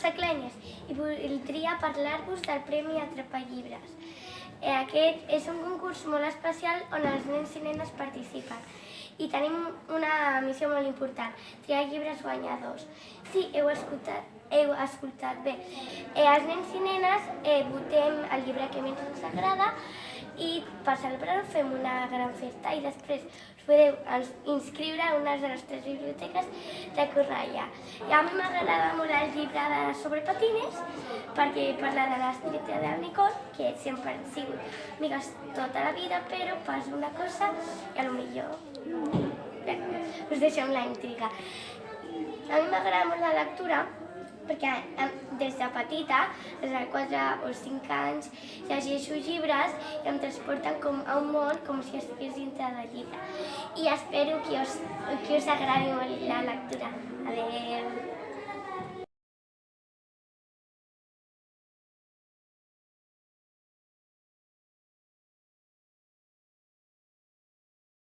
Saclenyes i voldria parlar-vos del Premi Atrapallibres. Aquest és un concurs molt especial on els nens i nenes participen i tenim una missió molt important, triar llibres guanyadors. Sí, heu escoltat bé. Els nens i nenes votem el llibre que més ens agrada i per celebrar-ho fem una gran festa i després us podeu inscriure a una de les 3 biblioteques de Cornellà. I a mi m'agrada molt el llibre sobre patines perquè parla de l'estricta del Nicole, que sempre han sigut amigues tota la vida, però passa una cosa i potser us deixem la intriga. A mi m'agrada molt la lectura perquè des de petita, des de 4 o 5 anys, llegeixo llibres i em transporten a un món com si estigués dintre del llibre. I espero que us agradi molt la lectura. Adéu!